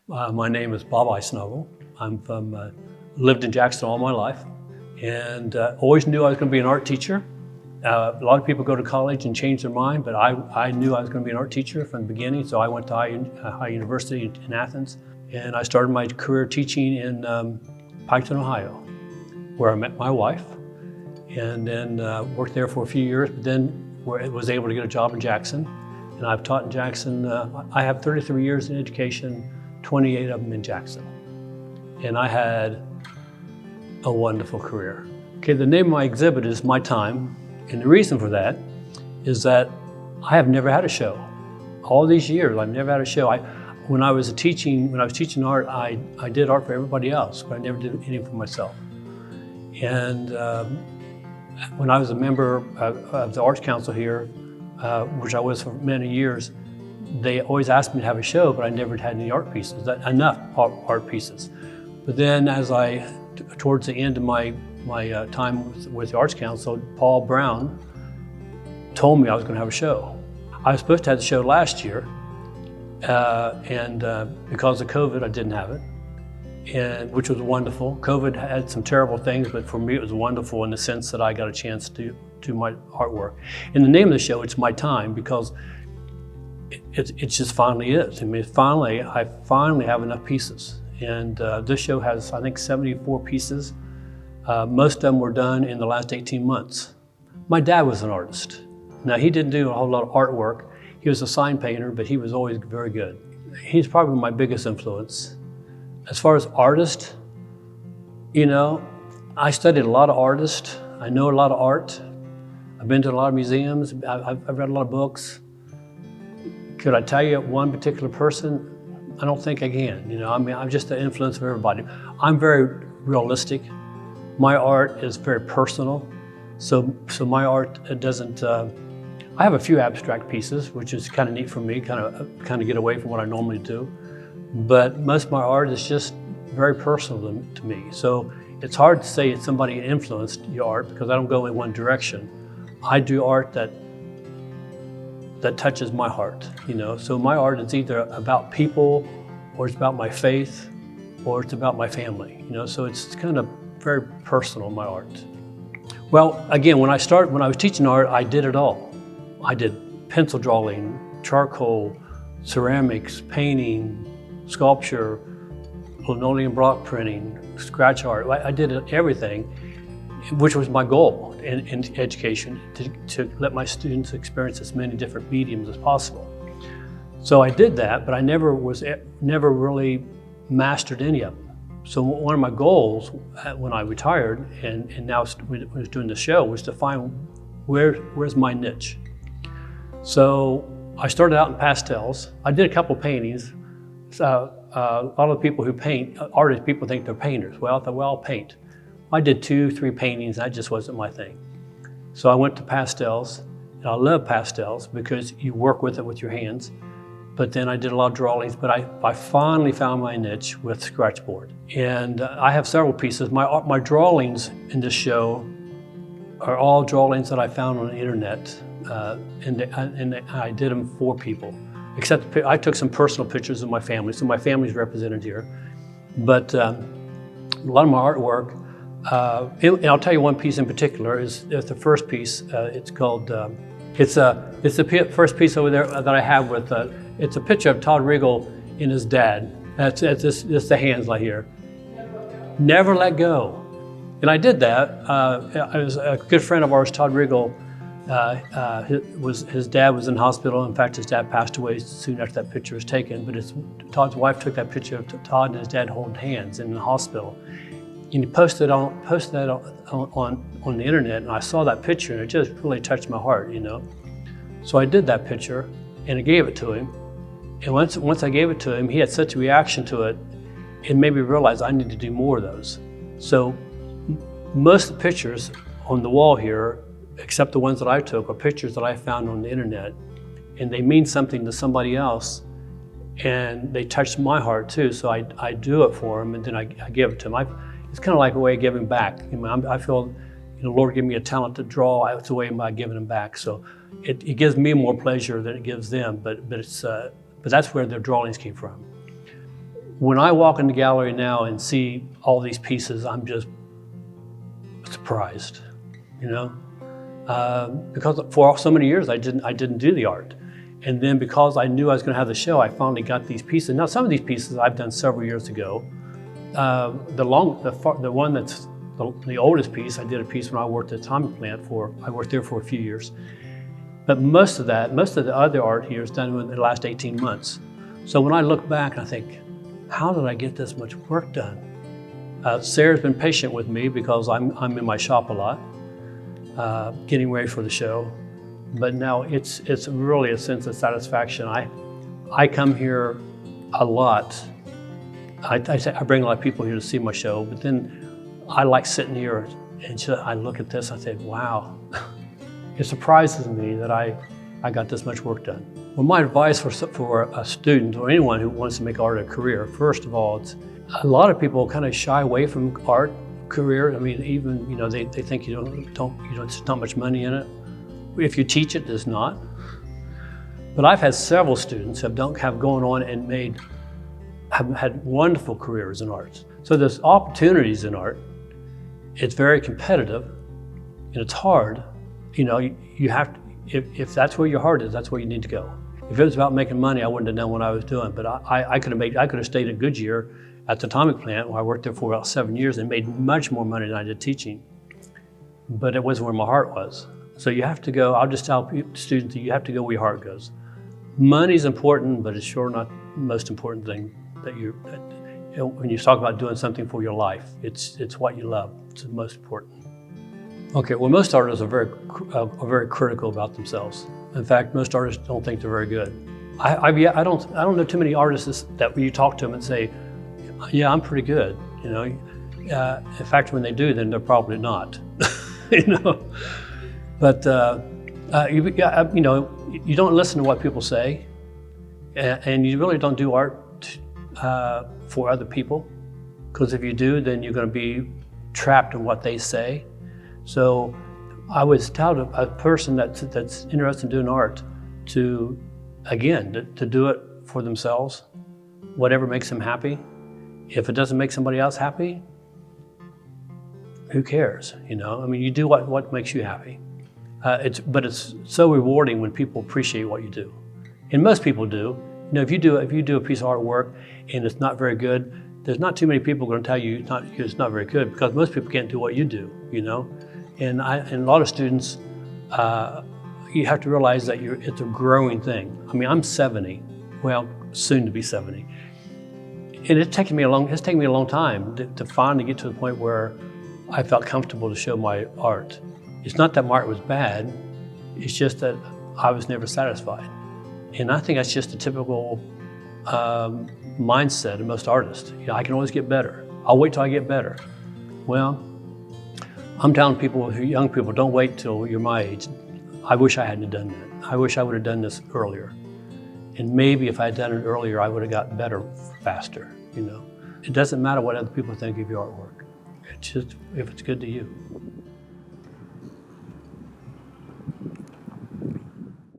My name is Bob Eisnaugle. I'm from, lived in Jackson all my life and always knew I was going to be an art teacher. A lot of people go to college and change their mind, but I knew I was going to be an art teacher from the beginning, so I went to High University in Athens, and I started my career teaching in Piketon, Ohio, where I met my wife, and then worked there for a few years, but then was able to get a job in Jackson, and I've taught in Jackson. I have 33 years in education, 28 of them in Jackson, and I had a wonderful career. Okay, the name of my exhibit is My Time, and the reason for that is that I have never had a show. All these years, I've never had a show. When I was teaching art, I did art for everybody else, but I never did anything for myself. And when I was a member of the Arts Council here, which I was for many years, they always asked me to have a show, but I never had any art pieces, enough art pieces. But then towards the end of my time with the Arts Council, Paul Brown told me I was going to have a show. I was supposed to have the show last year, and because of COVID, I didn't have it, which was wonderful. COVID had some terrible things, but for me it was wonderful in the sense that I got a chance to do my artwork. And the name of the show, it's My Time, because it just finally is. I mean, I finally have enough pieces. And this show has, I think, 74 pieces. Most of them were done in the last 18 months. My dad was an artist. Now, he didn't do a whole lot of artwork. He was a sign painter, but he was always very good. He's probably my biggest influence. As far as artist, I studied a lot of artists. I know a lot of art. I've been to a lot of museums. I've read a lot of books. Could I tell you one particular person? I don't think I can. I'm just the influence of everybody. I'm very realistic. My art is very personal. So my art doesn't, I have a few abstract pieces, which is kind of neat for me, kind of get away from what I normally do. But most of my art is just very personal to me. So it's hard to say it's somebody influenced your art because I don't go in one direction. I do art that touches my heart, So my art is either about people, or it's about my faith, or it's about my family, So it's kind of very personal, my art. Well, again, when I was teaching art, I did it all. I did pencil drawing, charcoal, ceramics, painting, sculpture, linoleum block printing, scratch art. I did everything, which was my goal in education, to let my students experience as many different mediums as possible. So I did that, but I never really mastered any of them. So one of my goals when I retired and now was doing the show was to find where's my niche. So I started out in pastels. I did a couple paintings. A lot of the people who paint, artists, people think they're painters. Well, I thought, I'll paint. I did 2-3 paintings, that just wasn't my thing. So I went to pastels, and I love pastels because you work with it with your hands. But then I did a lot of drawings, but I finally found my niche with scratchboard. And I have several pieces. My drawings in this show are all drawings that I found on the internet, and I did them for people. Except I took some personal pictures of my family, so my family's represented here. But a lot of my artwork, and I'll tell you one piece in particular, is the first piece. It's called, it's the first piece over there that I have with, it's a picture of Todd Riegel and his dad. That's the hands right here. Never let go. And I did that. It was a good friend of ours, Todd Riegel. His dad was in hospital. In fact, his dad passed away soon after that picture was taken. But Todd's wife took that picture of Todd and his dad holding hands in the hospital. And he posted that on the internet, and I saw that picture, and it just really touched my heart, So I did that picture, and I gave it to him. And once I gave it to him, he had such a reaction to it, it made me realize I need to do more of those. So most of the pictures on the wall here, except the ones that I took, are pictures that I found on the internet, and they mean something to somebody else, and they touched my heart too. So I do it for him, and then I give it to him. It's kind of like a way of giving back. I feel, Lord gave me a talent to draw. It's a way of giving him back. So it gives me more pleasure than it gives them. But that's where their drawings came from. When I walk in the gallery now and see all these pieces, I'm just surprised, you know? Because for so many years I didn't do the art. And then because I knew I was going to have the show, I finally got these pieces. Now some of these pieces I've done several years ago. The one that's the oldest piece, I did a piece when I worked at the atomic plant I worked there for a few years. But most of the other art here is done in the last 18 months. So when I look back, I think, how did I get this much work done? Sarah's been patient with me because I'm in my shop a lot, getting ready for the show. But now it's really a sense of satisfaction. I come here a lot. I bring a lot of people here to see my show, but then I like sitting here and I look at this, I say, wow. It surprises me that I got this much work done. Well, my advice for a student or anyone who wants to make art a career, first of all, a lot of people kind of shy away from art career. I mean, even, you know, they think there's not much money in it. If you teach it, there's not. But I've had several students have gone on and have had wonderful careers in arts. So there's opportunities in art. It's very competitive and it's hard. You know, you have to, if that's where your heart is, that's where you need to go. If it was about making money, I wouldn't have done what I was doing. But I could have stayed at Goodyear at the atomic plant, where I worked there for about 7 years and made much more money than I did teaching. But it wasn't where my heart was. So you have to go, I'll just tell students that you have to go where your heart goes. Money's important, but it's sure not the most important thing when you talk about doing something for your life. It's what you love. It's the most important. Okay, well, most artists are very critical about themselves. In fact, most artists don't think they're very good. I don't know too many artists that when you talk to them and say, yeah, I'm pretty good, you know. In fact, when they do, then they're probably not, you know. But you know, you don't listen to what people say, and you really don't do art for other people, because if you do, then you're going to be trapped in what they say. So I would tell a person that's interested in doing art to do it for themselves, whatever makes them happy. If it doesn't make somebody else happy, who cares, you know? I mean, you do what makes you happy. But it's so rewarding when people appreciate what you do. And most people do. You know, if you do a piece of artwork and it's not very good, there's not too many people going to tell you it's not very good, because most people can't do what you do, you know? And a lot of students, you have to realize that it's a growing thing. I mean, I'm 70, well, soon to be 70. And it's taken me a long time to finally get to the point where I felt comfortable to show my art. It's not that my art was bad, it's just that I was never satisfied. And I think that's just a typical mindset of most artists. You know, I can always get better. I'll wait till I get better. Well, I'm telling people, young people, don't wait till you're my age. I wish I hadn't done that. I wish I would have done this earlier. And maybe if I had done it earlier, I would have gotten better faster, you know. It doesn't matter what other people think of your artwork. It's just if it's good to you.